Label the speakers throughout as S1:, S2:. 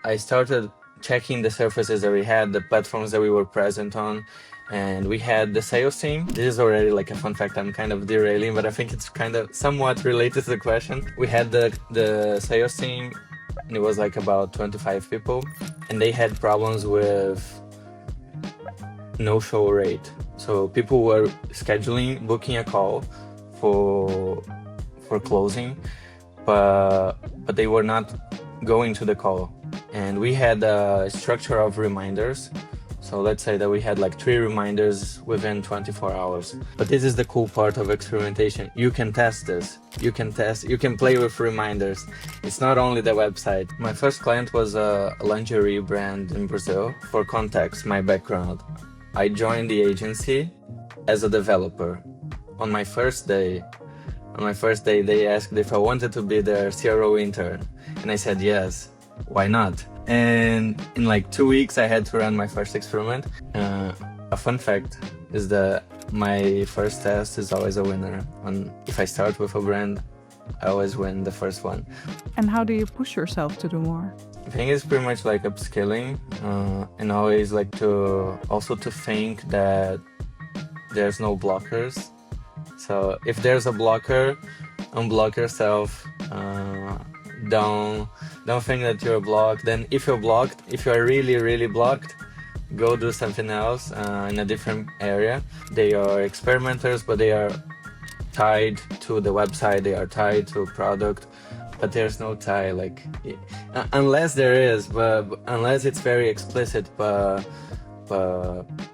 S1: I started checking the surfaces that we had, the platforms that we were present on, and we had the sales team. This is already like a fun fact. I'm kind of derailing, but I think it's kind of somewhat related to the question. We had the sales team, and it was like about 25 people, and they had problems with no show rate. So people were scheduling, booking a call for closing, but they were not going to the call. And we had a structure of reminders. So let's say that we had like 3 reminders within 24 hours. But this is the cool part of experimentation. You can test this. You can play with reminders. It's not only the website. My first client was a lingerie brand in Brazil. For context, my background. I joined the agency as a developer. On my first day, they asked if I wanted to be their CRO intern. And I said yes, why not? And in like 2 weeks, I had to run my first experiment. A fun fact is that my first test is always a winner. If I start with a brand, I always win the first one.
S2: And how do you push yourself to do more?
S1: I think it's pretty much like upskilling, and always like to think that there's no blockers. So if there's a blocker, unblock yourself. Don't think that you're blocked. Then if you're blocked, if you're really blocked, go do something else in a different area. They are experimenters, but they are tied to the website. They are tied to product, but there's no tie. Like unless there is, but unless it's very explicit. But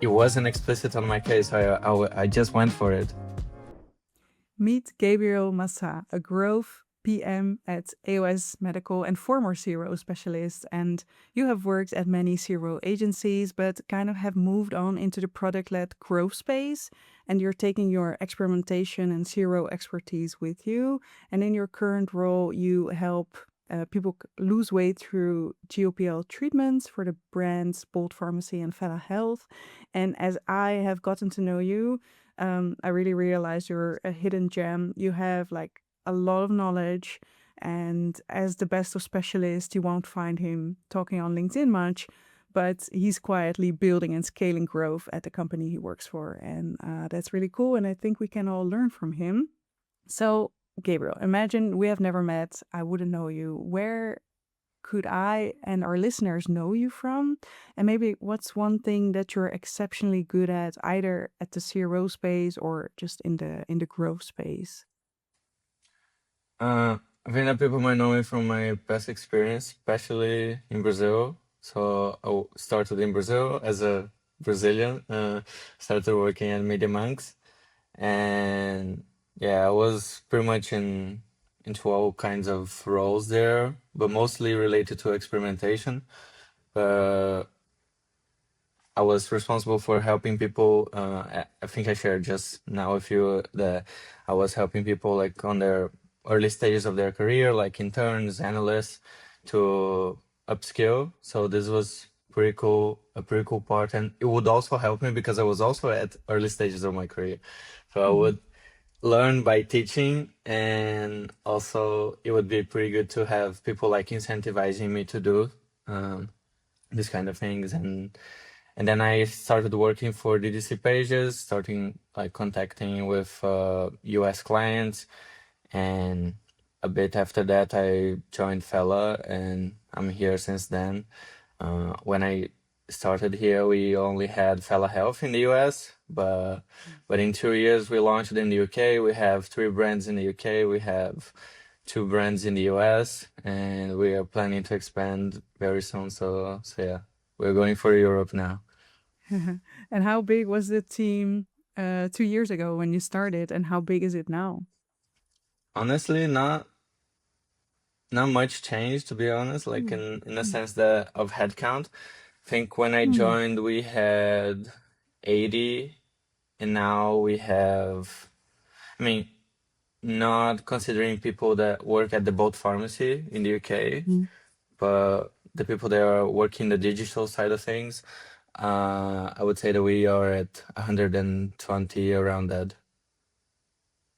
S1: it wasn't explicit on my case. So I just went for it.
S2: Meet Gabriel Massa, a growth PM at AOS Medical and former CRO specialist. And you have worked at many CRO agencies, but kind of have moved on into the product-led growth space. And you're taking your experimentation and CRO expertise with you. And in your current role, you help people lose weight through GLP-1 treatments for the brands Bold Pharmacy and Fella Health. And as I have gotten to know you, I really realized you're a hidden gem. You have like a lot of knowledge, and as the best of specialists, you won't find him talking on LinkedIn much, but he's quietly building and scaling growth at the company he works for, and that's really cool, and I think we can all learn from him. So, Gabriel, imagine we have never met, I wouldn't know you. Where could I and our listeners know you from? And maybe what's one thing that you're exceptionally good at, either at the CRO space or just in the growth space?
S1: I think that people might know me from my past experience, especially in Brazil. So started in Brazil as a Brazilian, started working at Media Monks, and yeah, I was pretty much into all kinds of roles there, but mostly related to experimentation. But I was responsible for helping people. I think I shared just now with you that I was helping people like on their early stages of their career, like interns, analysts, to upskill. So this was a pretty cool part, and it would also help me because I was also at early stages of my career. So I would learn by teaching, and also it would be pretty good to have people like incentivizing me to do these kind of things. And then I started working for DDC pages, starting like contacting with US clients. And a bit after that, I joined Fella, and I'm here since then. When I started here, we only had Fella Health in the US, but in 2 years we launched in the UK. We have 3 brands in the UK. We have 2 brands in the US, and we are planning to expand very soon. So yeah, we're going for Europe now.
S2: And how big was the team 2 years ago when you started, and how big is it now?
S1: Honestly, not much change, to be honest, like
S2: Mm.
S1: in the sense that of headcount. I think when I
S2: Mm.
S1: joined, we had 80, and now we have, I mean, not considering people that work at the Bolt Pharmacy in the UK,
S2: Mm.
S1: but the people that are working the digital side of things, I would say that we are at 120, around that.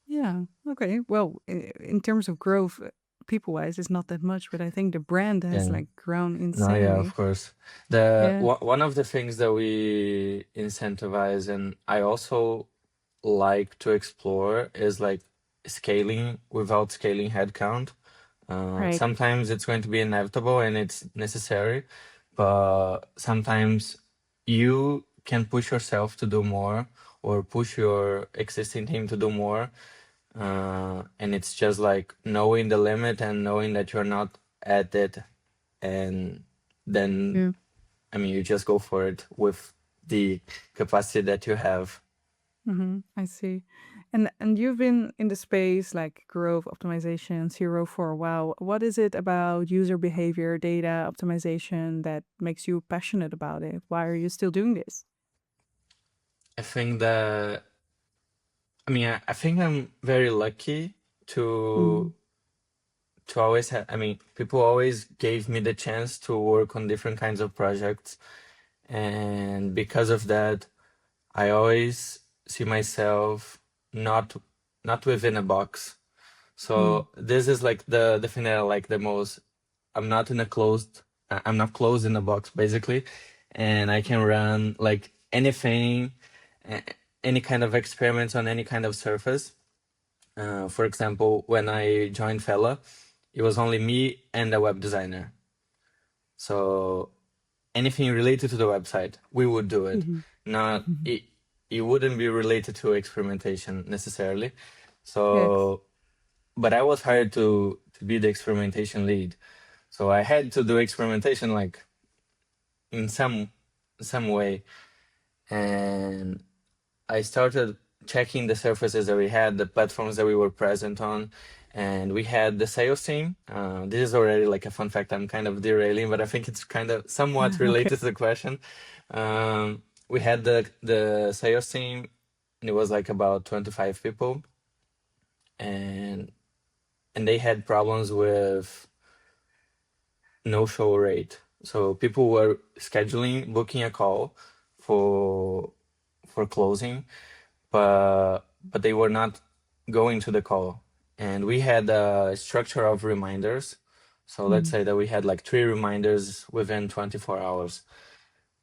S2: Yeah. Okay. Well, in terms of growth, people-wise is not that much, but I think the brand has
S1: Yeah.
S2: like grown
S1: No, yeah, of
S2: insanely.
S1: course.
S2: Yeah.
S1: One of the things that we incentivize and I also like to explore is like scaling without scaling headcount.
S2: Right.
S1: Sometimes it's going to be inevitable and it's necessary, but sometimes you can push yourself to do more or push your existing team to do more. And it's just like knowing the limit and knowing that you're not at it. And then,
S2: Yeah.
S1: I mean, you just go for it with the capacity that you have.
S2: I see. And you've been in the space like growth optimization, zero for a while. What is it about user behavior, data optimization that makes you passionate about it? Why are you still doing this?
S1: I think that, I think I'm very lucky to
S2: Mm.
S1: always have, people always gave me the chance to work on different kinds of projects. And because of that, I always see myself not within a box.
S2: Mm.
S1: So this is like the thing that I like the most. I'm not in a closed. I'm not closed in a box basically, and I can run like anything, a- any kind of experiments on any kind of surface. For example, when I joined Fella, it was only me and a web designer. So anything related to the website, we would do it.
S2: Mhm.
S1: Not it. It wouldn't be related to experimentation necessarily.
S2: Yes.
S1: So, but I was hired to be the experimentation lead. So I had to do experimentation like in some way, and I started checking the surfaces that we had, the platforms that we were present on, and we had the sales team. This is already like a fun fact. I'm kind of derailing, but I think it's kind of somewhat
S2: Okay.
S1: related to the question. We had the sales team, and it was like about 25 people, and they had problems with no-show rate. So people were scheduling, booking a call for closing, but they were not going to the call. And we had a structure of reminders. So let's
S2: Mm.
S1: say that we had like 3 reminders within 24 hours.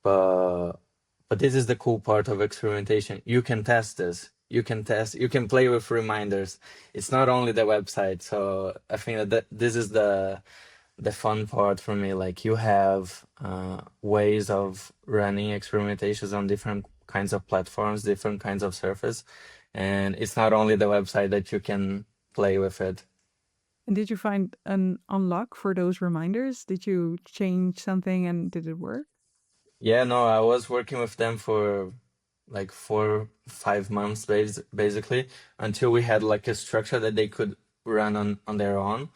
S1: But this is the cool part of experimentation. You can test this. You can play with reminders. It's not only the website. So I think that this is the fun part for me. Like you have ways of running experimentations on different kinds of platforms, different kinds of surface, and it's not only the website that you can play with it.
S2: And did you find an unlock for those reminders? Did you change something and did it work?
S1: Yeah, no, I was working with them for like 4 5 months basically until we had like a structure that they could run on their own.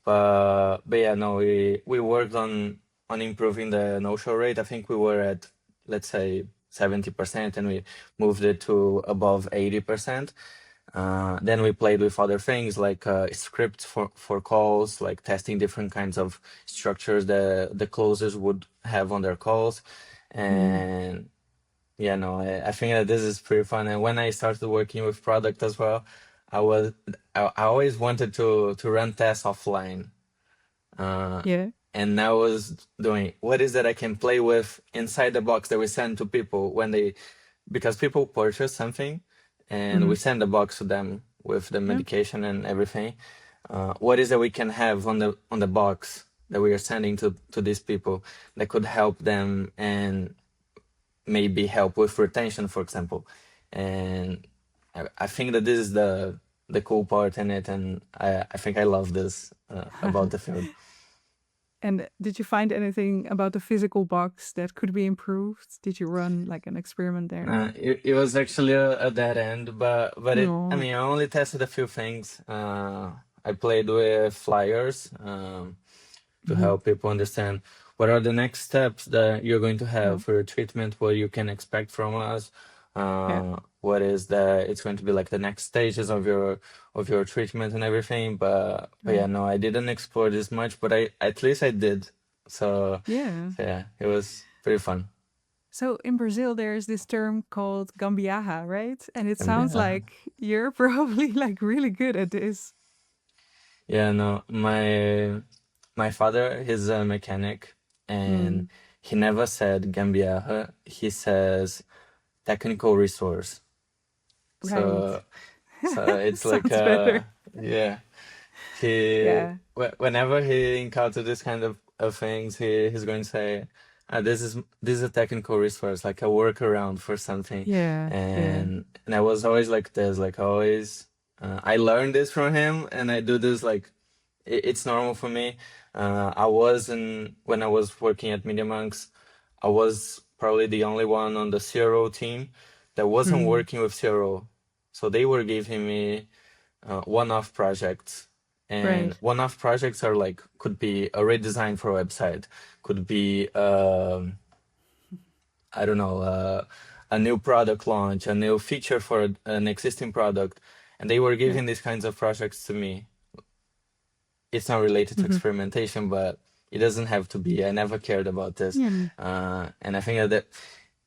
S1: But yeah, no, we worked on improving the no-show rate. I think we were at, let's say, 70%, and we moved it to above 80%. Then we played with other things like scripts for calls, like testing different kinds of structures that the closers would have on their calls.
S2: Mm.
S1: And yeah, no, I think that this is pretty fun. And when I started working with product as well, I was I always wanted to run tests offline. Uh,
S2: Yeah.
S1: and now I was doing what is that I can play with inside the box that we send to people when they, because people purchase something and we
S2: Mhm.
S1: send the box to them with the
S2: Yeah.
S1: medication and everything. What is that we can have on the box that we are sending to these people that could help them and maybe help with retention, for example. And I think that this is the cool part in it, and I think I love this about the field.
S2: And did you find anything about the physical box that could be improved? Did you run like an experiment there?
S1: It was actually a dead end, but
S2: No.
S1: I only tested a few things. I played with flyers to
S2: Mhm.
S1: help people understand what are the next steps that you're going to
S2: Yeah.
S1: have for your treatment, what you can expect from us,
S2: Yeah.
S1: what is it's going to be like the next stages of your treatment and everything. But yeah,
S2: Right.
S1: no, I didn't explore this much, but I at least I did. So,
S2: Yeah.
S1: so yeah, it was pretty fun.
S2: So in Brazil, there's this term called Gambiarra, right? And it
S1: And
S2: sounds like you're probably like really good at this.
S1: Yeah, no, my father, he's a mechanic, and
S2: Mm,
S1: he never said Gambiarra. He says technical resource.
S2: right.
S1: So so it's like
S2: Sounds better.
S1: yeah. He
S2: Yeah.
S1: whenever he encounters this kind of things, he's going to say, this is a technical resource, like a workaround for something.
S2: Yeah. Yeah.
S1: And I was always like this, like always. I learned this from him, and I do this like it's normal for me. I was in when I was working at Media Monks, I was probably the only one on the CRO team that wasn't
S2: Mm,
S1: working with CRO. So they were giving me one-off projects, and
S2: right.
S1: one-off projects are like could be a redesign for a website, could be I don't know, a new product launch, a new feature for an existing product, and they were
S2: Yeah.
S1: giving these kinds of projects to me. It's not related to
S2: Hmm.
S1: experimentation, but it doesn't have to be. I never cared about this,
S2: Yeah.
S1: and I think that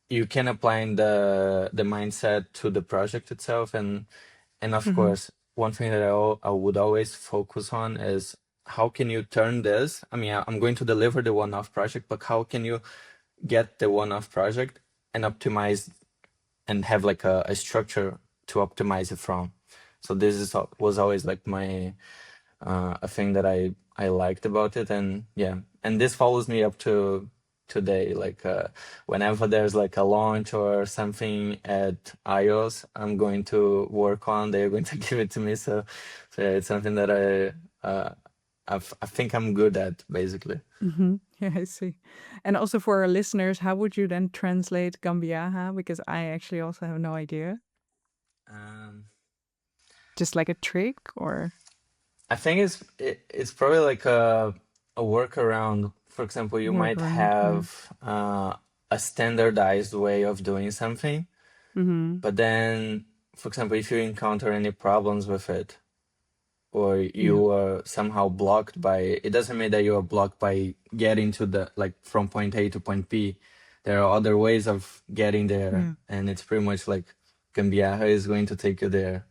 S1: you can apply the mindset to the project itself, and of
S2: Hmm.
S1: course, one thing that I would always focus on is how can you turn this? I mean, I'm going to deliver the one-off project, but how can you get the one-off project and optimize and have like a structure to optimize it from? So this was always like my a thing that I liked about it, and yeah, and this follows me up to today. Like whenever there's like a launch or something at iOS, I'm going to work on. They're going to give it to me, so yeah, it's something that I think I'm good at basically.
S2: Hmm. Yeah, I see. And also for our listeners, how would you then translate Gambiaha? Because I actually also have no idea.
S1: Um,
S2: Just like a trick or
S1: I think it's probably like a workaround. For example, you might
S2: workaround. Yeah.
S1: have a standardized way of doing something.
S2: Hmm.
S1: But then, for example, if you encounter any problems with it, or
S2: Yeah.
S1: you are somehow blocked by, it doesn't mean that you are blocked by getting to the, like from point A to point B. There are other ways of getting there,
S2: Yeah.
S1: and it's pretty much like Gambiarra is going to take you there.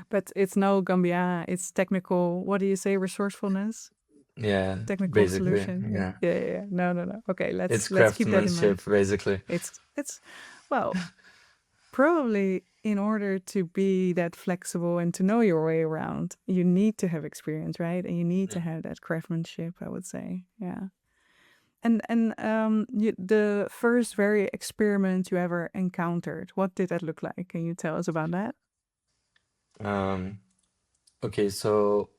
S2: But it's no Gambiaha. It's technical. What do you say? Resourcefulness.
S1: Yeah,
S2: Technical
S1: basically,
S2: solution. Yeah.
S1: yeah.
S2: Yeah. Yeah. Yeah. No. No. No. Okay.
S1: It's
S2: Let's keep that in mind.
S1: craftsmanship, basically.
S2: It's well, probably in order to be that flexible and to know your way around, you need to have experience, right? And you need to
S1: Yeah.
S2: have that craftsmanship, I would say. Yeah. The first very experiment you ever encountered, what did that look like? Can you tell us about that?
S1: Um, okay, so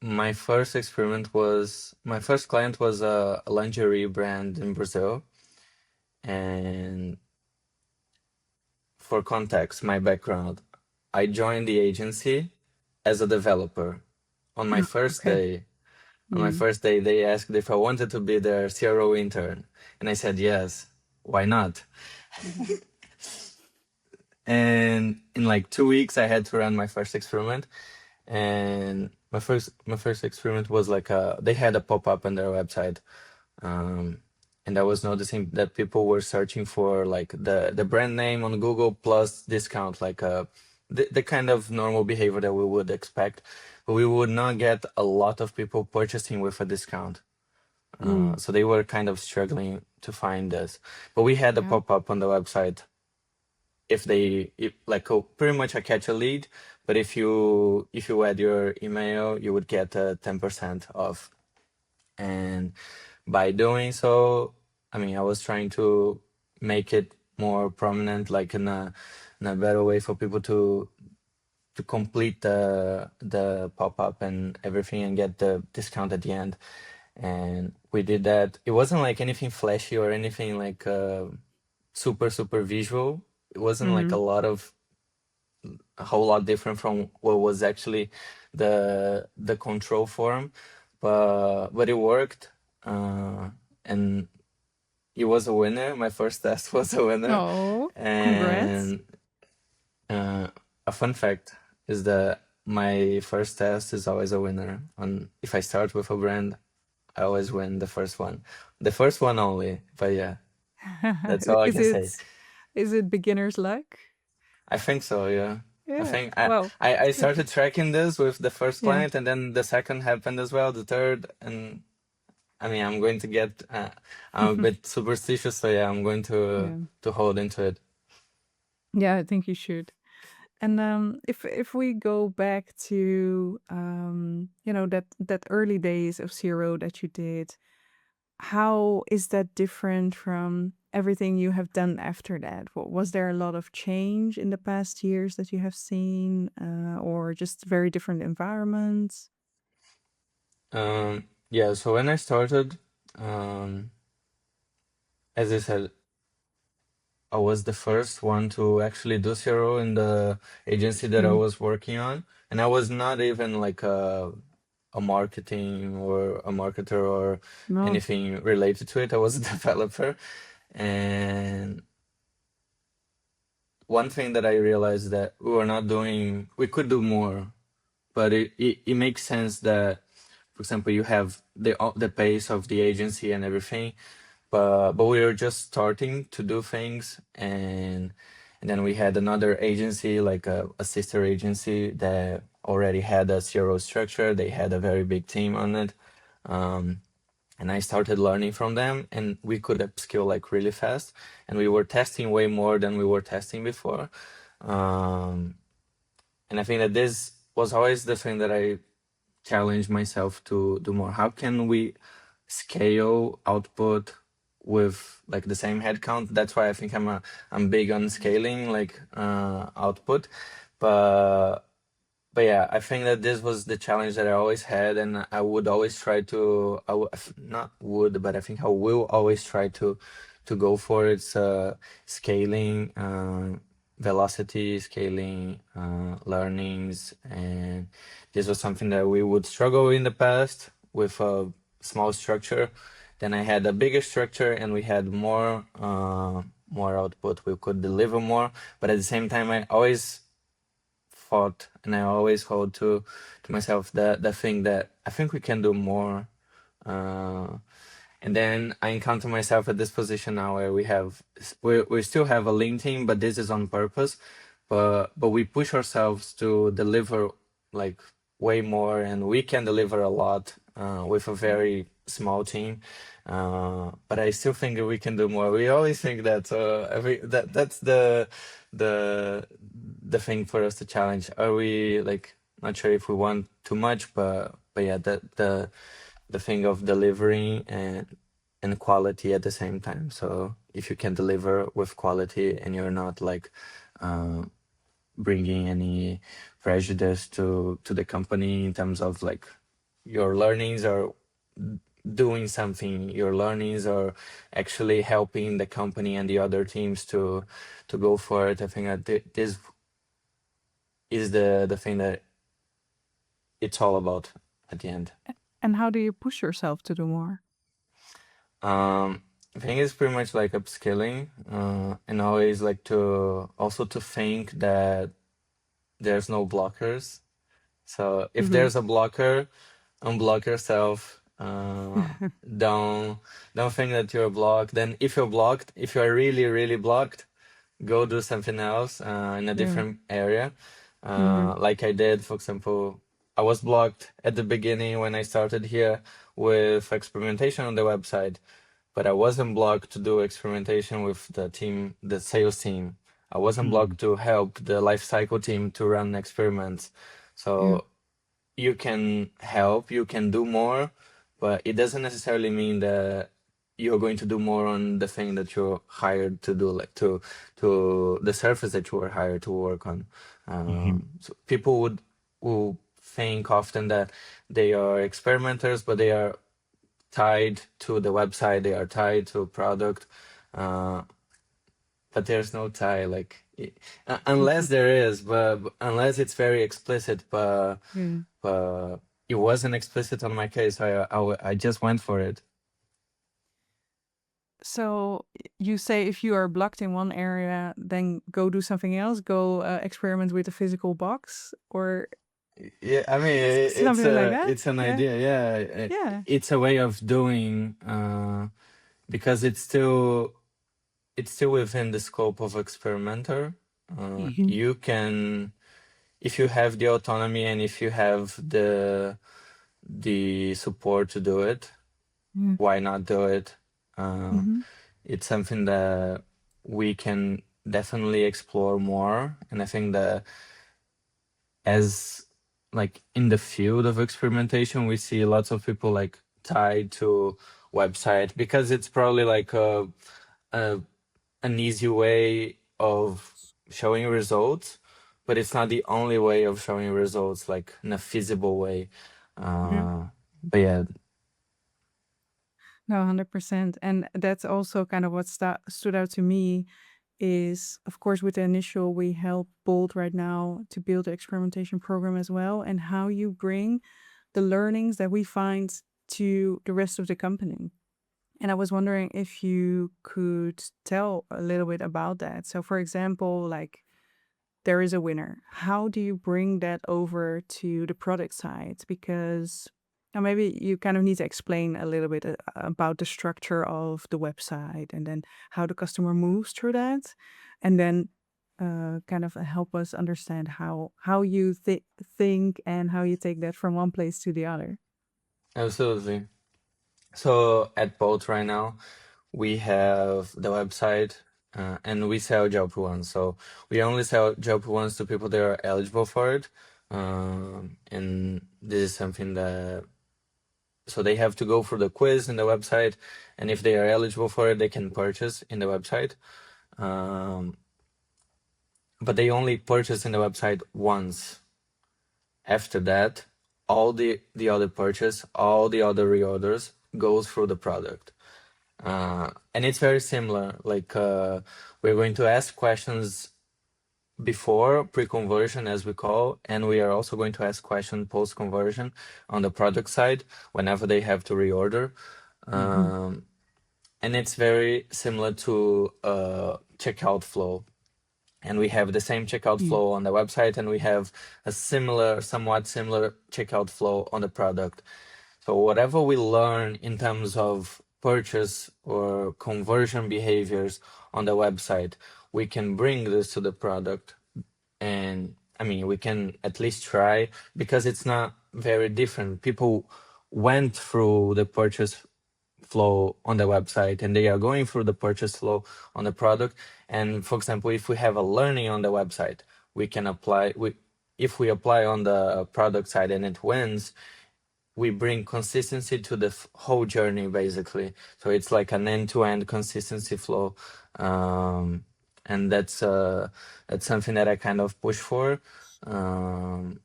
S1: my first client was a lingerie brand in Brazil. And for context, my background, I joined the agency as a developer. On my
S2: Oh,
S1: first
S2: okay.
S1: day, on my
S2: Mm.
S1: first day, they asked if I wanted to be their CRO intern, and I said yes. Why not? And in like 2 weeks, I had to run my first experiment. And my first experiment was like they had a pop-up on their website. Um, and I was noticing that people were searching for like the brand name on Google plus discount, like the kind of normal behavior that we would expect, but we would not get a lot of people purchasing with a discount.
S2: Mm.
S1: So they were kind of struggling to find this, but we had a
S2: Yeah.
S1: pop up on the website. If like pretty much a catch a lead, but if you add your email, you would get 10% off. And by doing so, I mean, I was trying to make it more prominent, like in a better way for people to complete the pop-up and everything and get the discount at the end. And we did that. It wasn't like anything flashy or anything like super visual. It wasn't like
S2: Mm-hmm.
S1: a whole lot different from what was actually the control form, but it worked. And he was a winner. My first test was a winner.
S2: Oh, congrats.
S1: And uh, a fun fact is that my first test is always a winner. On if I start with a brand, I always win the first one only. But yeah, that's all I
S2: Is
S1: can say.
S2: it is it beginner's luck?
S1: I think so. Yeah. I
S2: Yeah.
S1: think
S2: Well,
S1: I
S2: it's good.
S1: started tracking this with the first
S2: Yeah.
S1: client, and then the second happened as well, the third, and I mean, I'm going to get, I'm a bit superstitious, so yeah, I'm going
S2: Yeah.
S1: to hold into it.
S2: Yeah, I think you should. And if we go back to that early days of Zero that you did, how is that different from everything you have done after that? Was there a lot of change in the past years that you have seen, or just very different environments?
S1: Yeah, so when I started, um, as I said, I was the first one to actually do zero in the agency that I
S2: Mm.
S1: was working on, and I was not even like a marketing or a marketer or
S2: No.
S1: anything related to it. I was a developer, and one thing that I realized that we could do more, but it makes sense that, for example, you have the pace of the agency and everything, but we were just starting to do things, and then we had another agency, like a sister agency that already had a zero structure. They had a very big team on it. Um, and I started learning from them, and we could upskill like really fast, and we were testing way more than we were testing before. Um, and I think that this was always the thing that I challenged myself to do more. How can we scale output with like the same headcount? That's why I think I'm big on scaling like output, but yeah, I think that this was the challenge that I always had, and I would always try to. Not would, but I think I will always try to go for its scaling, velocity, scaling, learnings, and this was something that we would struggle in the past with a small structure. Then I had a bigger structure, and we had more output. We could deliver more, but at the same time, I always thought, and I always hold to myself the thing that I think we can do more. Uh, and then I encounter myself at this position now where we still have a lean team, but this is on purpose. But we push ourselves to deliver like way more, and we can deliver a lot with a very small team. But I still think that we can do more. We always think that that's the the thing for us to challenge. Are we like not sure if we want too much, but yeah, the thing of delivering and quality at the same time. So if you can deliver with quality and you're not like uh, bringing any prejudice to the company in terms of like your learnings or doing something, your learnings or actually helping the company and the other teams to go for it. I think that this is the thing that it's all about at the end.
S2: And how do you push yourself to do more?
S1: I think it's pretty much like upskilling, and always like to also to think that there's no blockers. So if
S2: Mm-hmm.
S1: there's a blocker, unblock yourself. Don't don't think that you're blocked. Then if you're blocked, if you're really really blocked, go do something else in a
S2: Yeah.
S1: different area.
S2: Mm-hmm.
S1: Like I did, for example, I was blocked at the beginning when I started here with experimentation on the website, but I wasn't blocked to do experimentation with the team, the sales team. I wasn't blocked to help the life cycle team to run experiments.
S2: Yeah.
S1: So you can help, you can do more, but it doesn't necessarily mean that you're going to do more on the thing that you're hired to do, like to the surface that you were hired to work on. So people will think often that they are experimenters, but they are tied to the website, they are tied to a product, uh, but there's no tie, like unless there is, but unless it's very explicit,
S2: Yeah.
S1: but it wasn't explicit on my case. I just went for it.
S2: So you say if you are blocked in one area, then go do something else. Go experiment with a physical box, or
S1: Yeah, I mean
S2: something like that.
S1: it's an
S2: Yeah.
S1: idea. Yeah,
S2: Yeah.
S1: it's a way of doing because it's still within the scope of experimenter.
S2: Mhm.
S1: You can. if you have the autonomy and if you have the support to do it,
S2: Yeah.
S1: why not do it? Uh,
S2: Mm-hmm.
S1: it's something that we can definitely explore more, and I think that as like in the field of experimentation, we see lots of people like tied to website because it's probably like a an easy way of showing results, but it's not the only way of showing results like in a feasible way.
S2: Yeah.
S1: But yeah,
S2: No, 100%. And that's also kind of what stood out to me is, of course, with the initial, we help Bolt right now to build the experimentation program as well, and how you bring the learnings that we find to the rest of the company. And I was wondering if you could tell a little bit about that. So, for example, like there is a winner. How do you bring that over to the product side? Because maybe you kind of need to explain a little bit about the structure of the website and then how the customer moves through that. And then kind of help us understand how you think and how you take that from one place to the other.
S1: absolutely. So at Bolt right now, we have the website and we sell job ones. So we only sell job ones to people that are eligible for it. And this is something that so they have to go through the quiz in the website, and if they are eligible for it, they can purchase in the website. Um, but they only purchase in the website once. After that, all the other purchase, all the other reorders goes through the product. And it's very similar. Like we're going to ask questions before pre-conversion, as we call, and we are also going to ask questions post-conversion on the product side whenever they have to reorder.
S2: Hmm.
S1: Um, and it's very similar to checkout flow. And we have the same checkout
S2: Yeah.
S1: flow on the website, and we have a similar, somewhat similar checkout flow on the product. So whatever we learn in terms of purchase or conversion behaviors on the website, we can bring this to the product. And I mean, we can at least try because it's not very different. People went through the purchase flow on the website and they are going through the purchase flow on the product. And for example, if we have a learning on the website, we can apply, if we apply on the product side and it wins, we bring consistency to the whole journey basically. So it's like an end-to-end consistency flow. And that's something that I kind of push for. Um,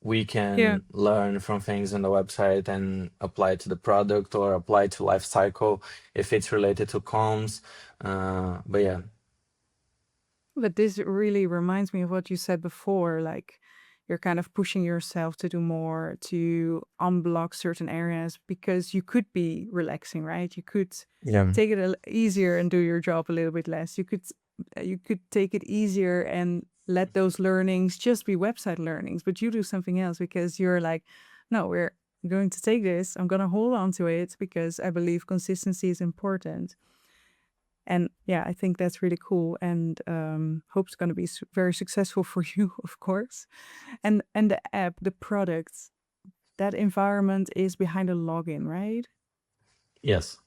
S1: we
S2: Yeah.
S1: can learn from things on the website and apply to the product or apply to life cycle if it's related to comms. But yeah,
S2: But this really reminds me of what you said before, like you're kind of pushing yourself to do more, to unblock certain areas because you could be relaxing, right? You could
S1: yeah,
S2: take it easier and do your job a little bit less. You could take it easier and let those learnings just be website learnings, but you do something else because you're like, no, we're going to take this. I'm going to hold on to it because I believe consistency is important. And yeah, I think that's really cool, and hope it's going to be very successful for you, of course. And the app, the product, that environment is behind a login, right?
S1: yes.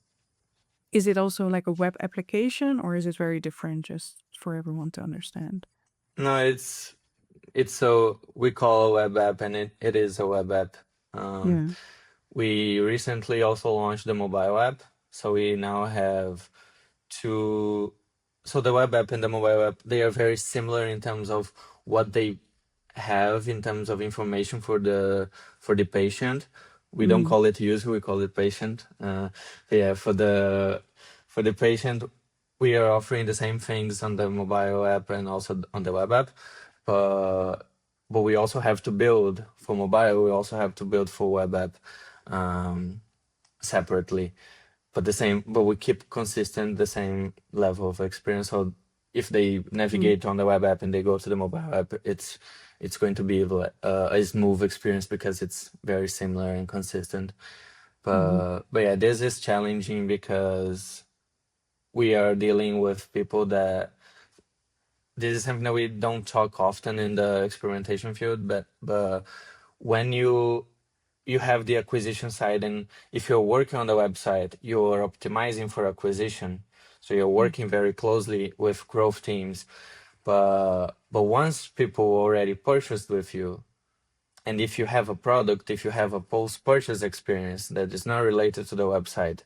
S2: Is it also like a web application, or is it very different, just for everyone to understand?
S1: No, it's so we call a web app and it is a web app. Um,
S2: Yeah.
S1: we recently also launched the mobile app. So we now have two. So the web app and the mobile app, they are very similar in terms of what they have in terms of information for the patient. We don't
S2: Mm.
S1: call it user, we call it patient. Yeah, for the patient, we are offering the same things on the mobile app and also on the web app, but we also have to build for mobile. We also have to build for web app separately. But we keep consistent the same level of experience. So if they
S2: Mm.
S1: navigate on the web app and they go to the mobile app, it's going to be a smooth experience because it's very similar and consistent.
S2: Hmm.
S1: But yeah, this is challenging because we are dealing with people that this is something that we don't talk often in the experimentation field, but when you have the acquisition side, and if you're working on the website, you're optimizing for acquisition. So you're
S2: Mm.
S1: working very closely with growth teams. But once people already purchased with you, and if you have a product, if you have a post-purchase experience that is not related to the website,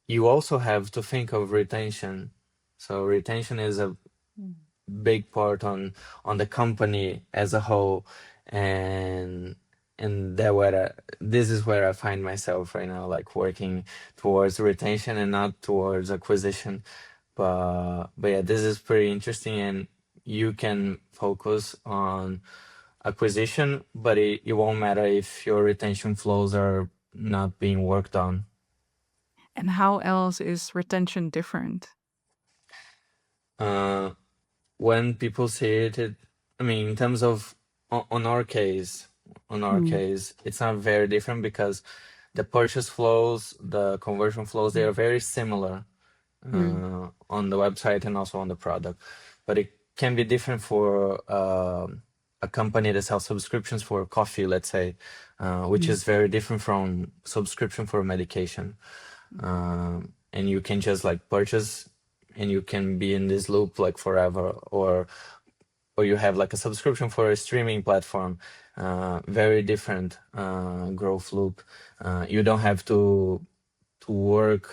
S1: you also have to think of retention. So retention is a
S2: Mm.
S1: big part on the company as a whole, and this is where I find myself right now, like working towards retention and not towards acquisition. But yeah, this is pretty interesting, and you can focus on acquisition, but it won't matter if your retention flows are not being worked on.
S2: And how else is retention different?
S1: Uh, when people say I mean, in terms of on our
S2: Mm.
S1: case, it's not very different because the purchase flows, the conversion flows, they
S2: Mm.
S1: are very similar
S2: Mm.
S1: on the website and also on the product. But it can be different for a company that sells subscriptions for coffee, let's say, which
S2: Mm.
S1: is very different from subscription for medication. And you can just like purchase and you can be in this loop like forever, or you have like a subscription for a streaming platform, very different growth loop. You don't have to work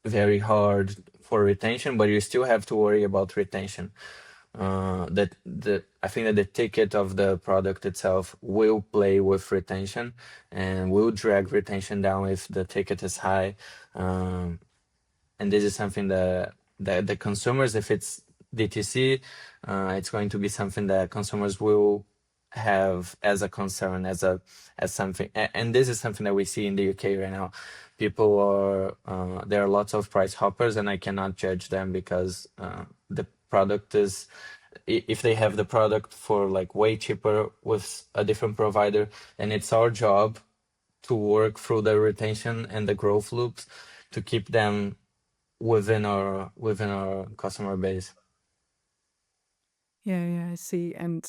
S1: very hard for retention, but you still have to worry about retention. That the I think that the ticket of the product itself will play with retention and will drag retention down if the ticket is high. Um, and this is something that the consumers, if it's DTC, it's going to be something that consumers will have as a concern, as something. And this is something that we see in the UK right now. People are there are lots of price hoppers, and I cannot judge them because the product is if they have the product for like way cheaper with a different provider, and it's our job to work through the retention and the growth loops to keep them within our customer base.
S2: Yeah, yeah, I see. And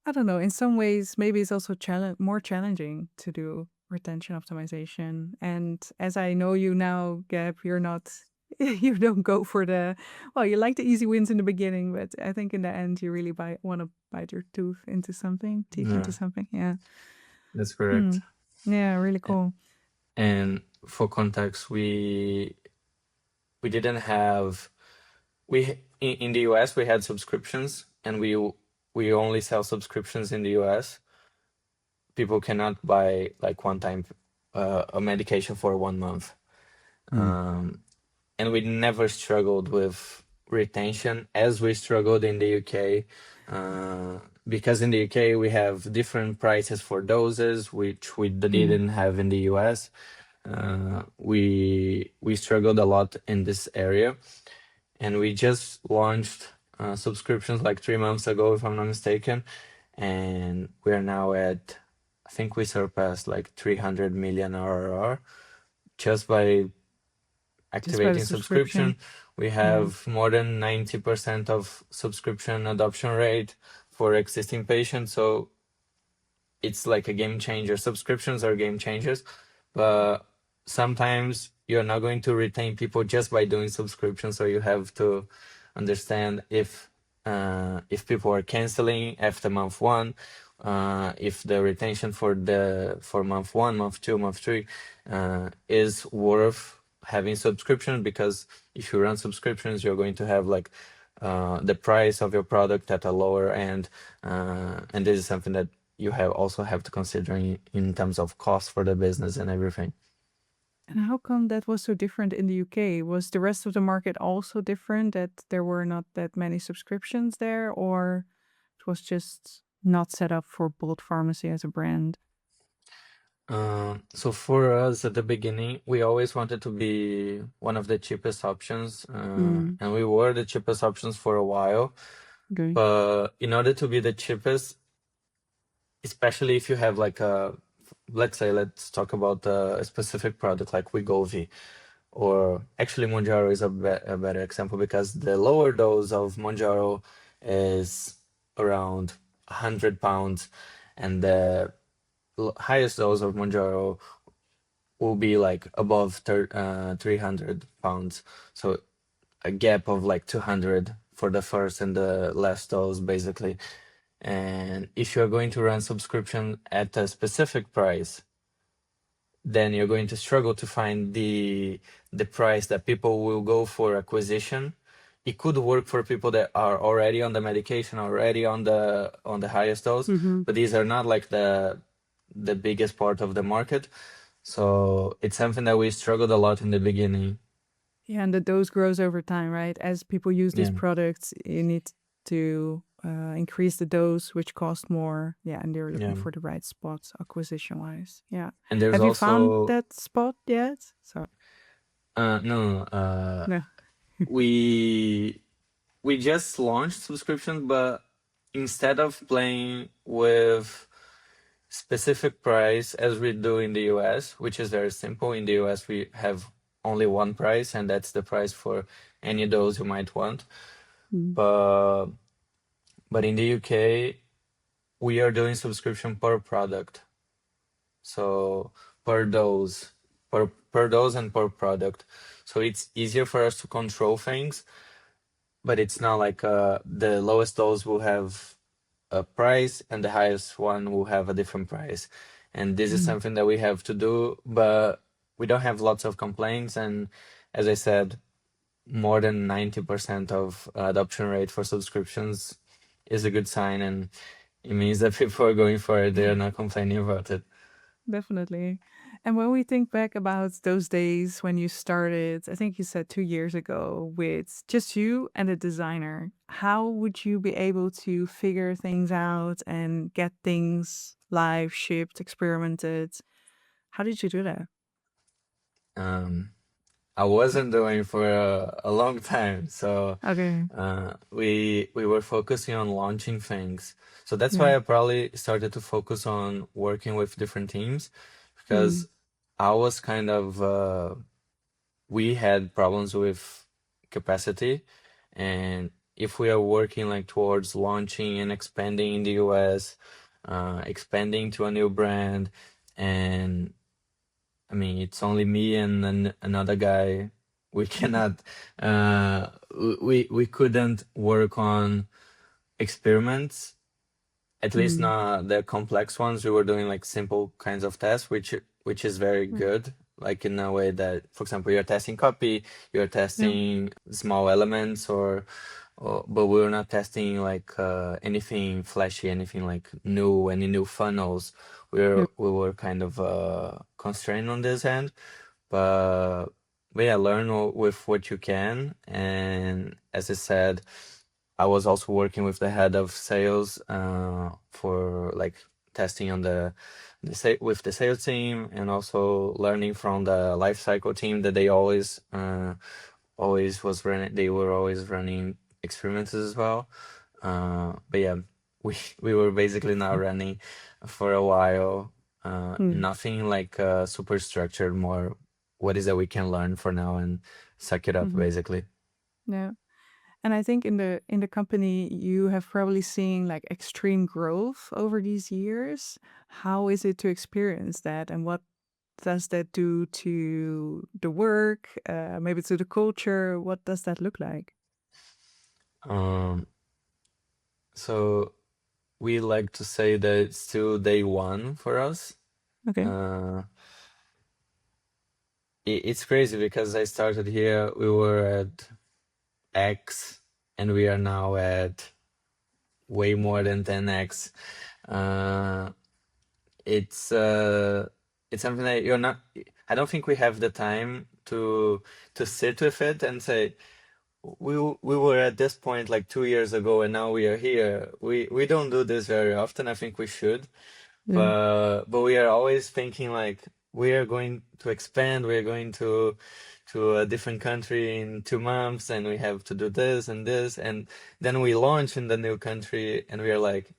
S2: I don't know, in some ways, maybe it's also more challenging to do retention optimization. And as I know you now, Gab, you're not, you don't go for well, you like the easy wins in the beginning, but I think in the end, you really want to bite your teeth
S1: Yeah,
S2: into something. Yeah.
S1: that's
S2: Hmm.
S1: correct.
S2: Yeah, really cool.
S1: And for context, we didn't have in the US we had subscriptions, and we only sell subscriptions in the US. People cannot buy like one time a medication for 1 month.
S2: Mm.
S1: Um, and we never struggled with retention as we struggled in the UK, because in the UK we have different prices for doses, which we
S2: Mm.
S1: didn't have in the US. We struggled a lot in this area, and we just launched subscriptions like 3 months ago, if I'm not mistaken, and we are now at, I think we surpassed like 300 million RRR just by
S2: Just by the
S1: activating
S2: subscription.
S1: subscription. We
S2: Yeah.
S1: have more than 90% of subscription adoption rate for existing patients. So it's like a game changer. Subscriptions are game changers, but sometimes you're not going to retain people just by doing subscriptions. So you have to understand if people are canceling after month one, if the retention for month one, month two, month three is worth having subscription, because if you run subscriptions, you're going to have like the price of your product at a lower end, and this is something that you have to consider in terms of cost for the business and everything.
S2: And how come that was so different in the UK? Was the rest of the market also different, that there were not that many subscriptions there, or it was just not set up for Bolt Pharmacy as a brand?
S1: So for us at the beginning, we always wanted to be one of the cheapest options,
S2: Mm.
S1: and we were the cheapest options for a while.
S2: Okay.
S1: But in order to be the cheapest, especially if you have like let's talk about a specific product like Wegovy. or actually Monjaro is a better example because the lower dose of Monjaro is around 100 pounds, and the highest dose of Monjaro will be like above 300 pounds. So a gap of like 200 for the first and the last dose, basically. And if you're going to run subscription at a specific price, then you're going to struggle to find the price that people will go for acquisition. It could work for people that are already on the medication, already on the highest dose,
S2: Mm-hmm.
S1: but these are not like the biggest part of the market. So it's something that we struggled a lot in the beginning.
S2: Yeah, and the dose grows over time, right? As people use these
S1: Yeah,
S2: products, you need to increase the dose, which costs more. Yeah, and they're looking
S1: yeah.
S2: for the right spots acquisition-wise. Yeah.
S1: And there's
S2: Have you found
S1: also
S2: that spot yet? So,
S1: no,
S2: no.
S1: we we just launched subscriptions, but instead of playing with specific price as we do in the US, which is very simple. In the US, we have only one price, and that's the price for any dose you might want.
S2: Mm.
S1: But in the UK, we are doing subscription per product, so per dose, per dose and per product. So it's easier for us to control things, but it's not like the lowest dose will have a price and the highest one will have a different price. And this is
S2: Mm.
S1: something that we have to do, but we don't have lots of complaints. And as I said, more than 90% of adoption rate for subscriptions is a good sign, and it means that people are going for it. They are not complaining about it.
S2: Definitely. And when we think back about those days when you started, I think you said 2 years ago, with just you and a designer, how would you be able to figure things out and get things live, shipped, experimented? How did you do that?
S1: Um, I wasn't doing for a long time, so
S2: Okay.
S1: we were focusing on launching things. So that's
S2: Yeah.
S1: why I probably started to focus on working with different teams,
S2: Mm.
S1: because I was kind of we had problems with capacity, and if we are working like towards launching and expanding in the US, expanding to a new brand, and I mean, it's only me and another guy. We cannot, we couldn't work on experiments, at least
S2: Mm.
S1: not the complex ones. We were doing like simple kinds of tests, which is very
S2: Mm.
S1: good. Like in a way that, for example, you're testing copy, you're
S2: Yeah.
S1: testing small elements, but we're not testing like anything flashy, anything like new, any new funnels.
S2: Yeah.
S1: We were kind of constrained on this end, but yeah, learn with what you can. And as I said, I was also working with the head of sales for like testing on with the sales team, and also learning from the life cycle team that they always was running. They were always running experiments as well. But yeah, we were basically not running for a while.
S2: Mm.
S1: Nothing like super structured. More, what is that we can learn for now and suck it up,
S2: Mhm.
S1: basically.
S2: Yeah. And I think in the company you have probably seen like extreme growth over these years. How is it to experience that, and what does that do to the work, maybe to the culture? What does that look like?
S1: Um, so we like to say that it's still day one for us.
S2: Okay.
S1: Uh, it's crazy because I started here, we were at X, and we are now at way more than 10x. Uh, it's it's something that you're not. I don't think we have the time to sit with it and say we were at this point like 2 years ago, and now we are here. We don't do this very often. I think we should.
S2: Yeah.
S1: But we are always thinking like we are going to expand, we are going to a different country in 2 months, and we have to do this and this, and then we launch in the new country, and we are like,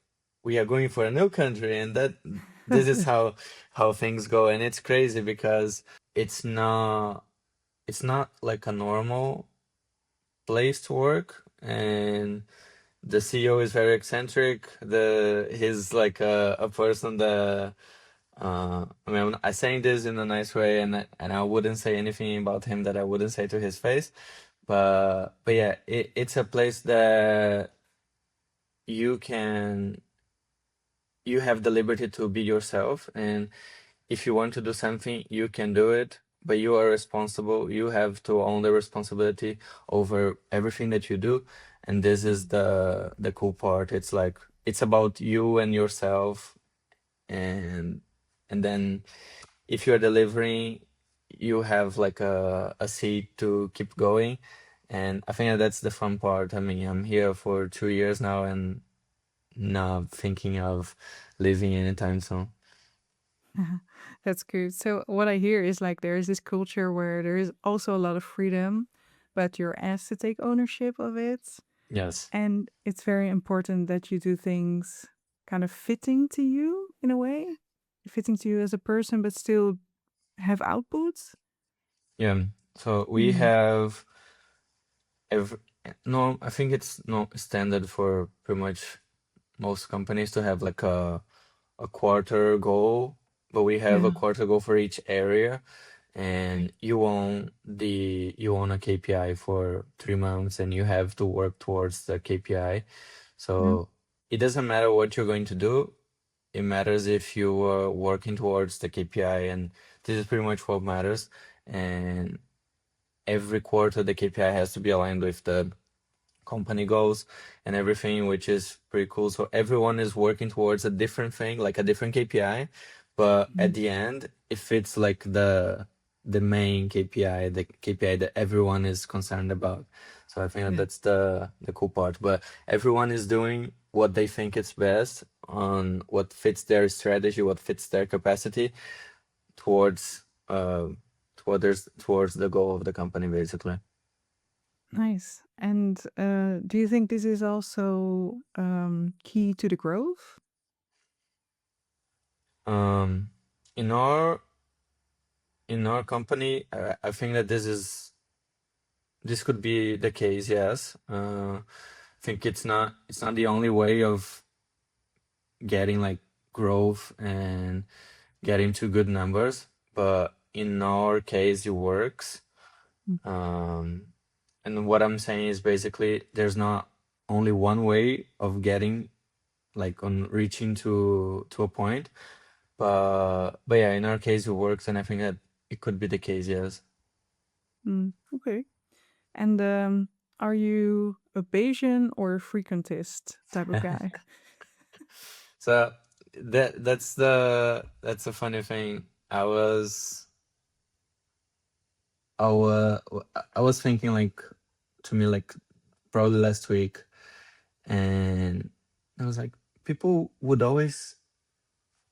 S1: we are going for a new country, and that this is how things go, and it's crazy because it's not. it's not like a normal place to work, and the CEO is very eccentric. He's like a person that I mean, I saying this in a nice way, and I wouldn't say anything about him that I wouldn't say to his face. But yeah, it's a place that you can you have the liberty to be yourself, and if you want to do something, you can do it, but you are responsible. You have to own the responsibility over everything that you do. And this is the cool part. It's like it's about you and yourself, and then if you're delivering, you have like a seat to keep going. And I think that's the fun part. I mean, I'm here for 2 years now and not thinking of leaving anytime soon.
S2: That's good. So what I hear is like there is this culture where there is also a lot of freedom, but you're asked to take ownership of it.
S1: Yes.
S2: And it's very important that you do things kind of fitting to you in a way, fitting to you as a person, but still have outputs.
S1: Yeah. So we
S2: Mm.
S1: have every, no, I think it's no standard for pretty much most companies to have like a quarter goal, but we have a
S2: Yeah.
S1: quarter goal for each area, and you own a KPI for 3 months, and you have to work towards the KPI.
S2: Yeah.
S1: So it doesn't matter what you're going to do. It matters if you are working towards the KPI, and this is pretty much what matters. And every quarter, the KPI has to be aligned with the company goals and everything, which is pretty cool. So everyone is working towards a different thing, like a different KPI, but at
S2: Mhm.
S1: the end, it fits like the main KPI, the KPI that everyone is concerned about. So I think that
S2: Yeah.
S1: that's the cool part. But everyone is doing what they think is best on what fits their strategy, what fits their capacity towards towards the goal of the company, basically.
S2: Nice. And do you think this is also key to the growth?
S1: Um, in our company, I think that this could be the case. Yes, I think it's not the only way of getting like growth and getting to good numbers, but in our case, it works.
S2: Mm.
S1: Um, and what I'm saying is basically there's not only one way of getting like on reaching to a point, but yeah, in our case, it works, and I think that it could be the case. Yes.
S2: Okay. And are you a Bayesian or a frequentist type of guy?
S1: So that's a funny thing. I was thinking like to me like probably last week, and I was like, people would always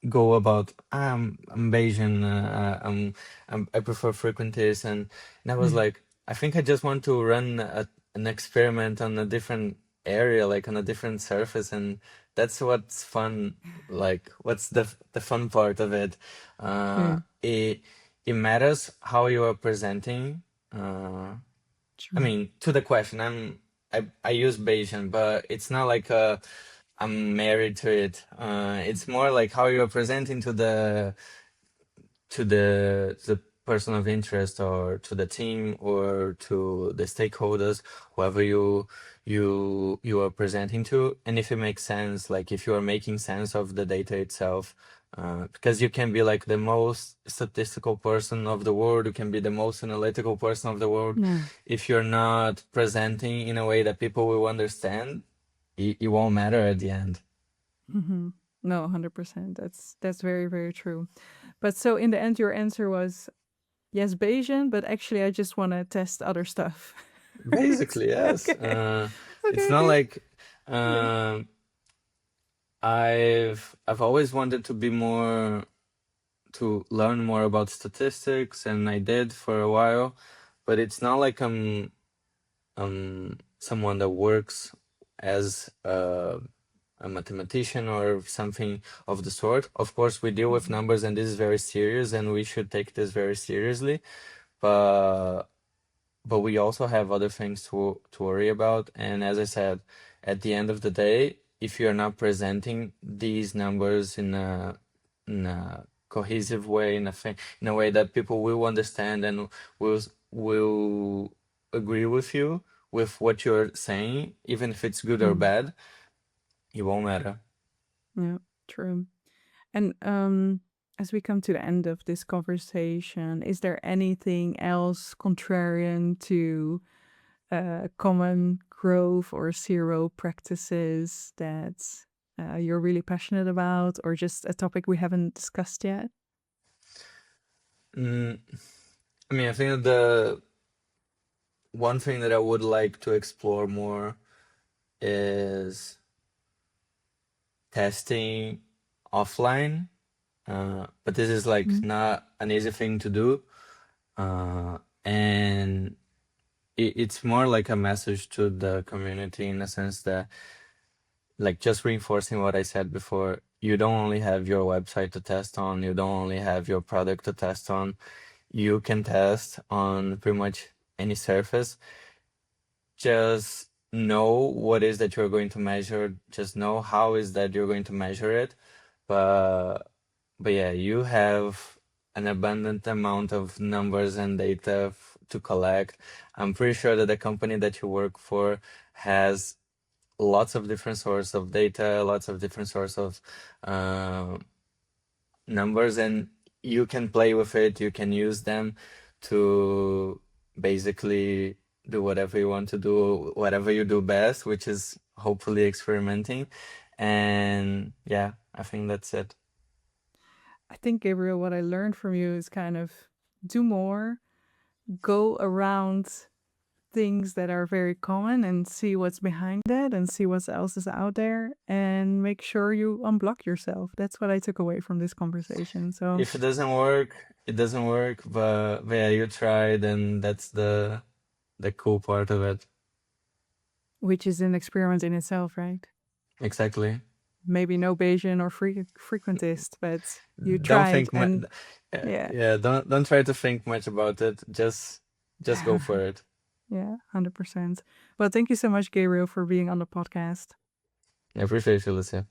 S1: go about I'm Bayesian, I prefer frequentist, and I was like, I think I just want to run an experiment on a different area, like on a different surface, and that's what's fun. Like, what's the fun part of it?
S2: Yeah,
S1: It matters how you are presenting. I
S2: true.
S1: mean, to the question, I use Bayesian, but it's not like I'm married to it. It's more like how you're presenting to the person of interest, or to the team, or to the stakeholders, whoever you are presenting to, and if it makes sense, like if you are making sense of the data itself. Because you can be like the most statistical person of the world, you can be the most analytical person of the world.
S2: Yeah.
S1: If you're not presenting in a way that people will understand, it won't matter at the end.
S2: Hmm. No, 100%. That's very, very true. But so in the end, your answer was yes, Bayesian, but actually, I just want to test other stuff. Right?
S1: Basically, yes.
S2: Okay.
S1: It's
S2: Okay.
S1: not
S2: Okay.
S1: like
S2: Yeah.
S1: um, I've always wanted to learn more about statistics, and I did for a while, but it's not like I'm someone that works as a mathematician or something of the sort. Of course, we deal with
S2: Mhm.
S1: numbers, and this is very serious, and we should take this very seriously. But but we also have other things to worry about. And as I said, at the end of the day, if you're not presenting these numbers in a cohesive way, in a way that people will understand and will agree with you with what you're saying, even if it's good or
S2: Mm.
S1: bad, it won't matter.
S2: Yeah, true. And as we come to the end of this conversation, is there anything else contrarian to common growth or zero practices that you're really passionate about, or just a topic we haven't discussed yet?
S1: Mm, I mean, I think that the one thing that I would like to explore more is testing offline. But this is like
S2: Mm.
S1: not an easy thing to do. And it's more like a message to the community in a sense that, like, just reinforcing what I said before, you don't only have your website to test on, you don't only have your product to test on, you can test on pretty much any surface. Just know what is that you're going to measure, just know how is that you're going to measure it. But yeah, you have an abundant amount of numbers and data to collect. I'm pretty sure that the company that you work for has lots of different sources of data, lots of different sources of uh, numbers, and you can play with it. You can use them to basically do whatever you want to do, whatever you do best, which is hopefully experimenting. And yeah, I think that's it.
S2: I think, Gabriel, what I learned from you is kind of do more, go around things that are very common and see what's behind that and see what else is out there and make sure you unblock yourself. That's what I took away from this conversation. So,
S1: If it doesn't work, it doesn't work, but yeah, you tried, and that's the cool part of it.
S2: which is an experiment in itself, right?
S1: Exactly.
S2: Maybe no Bayesian or frequentist, but you
S1: Don't
S2: tried
S1: think
S2: and yeah.
S1: yeah, don't try to think much about it. Just go for it.
S2: Yeah, 100%. Well, thank you so much, Gabriel, for being on the podcast.
S1: I appreciate you, Lucia.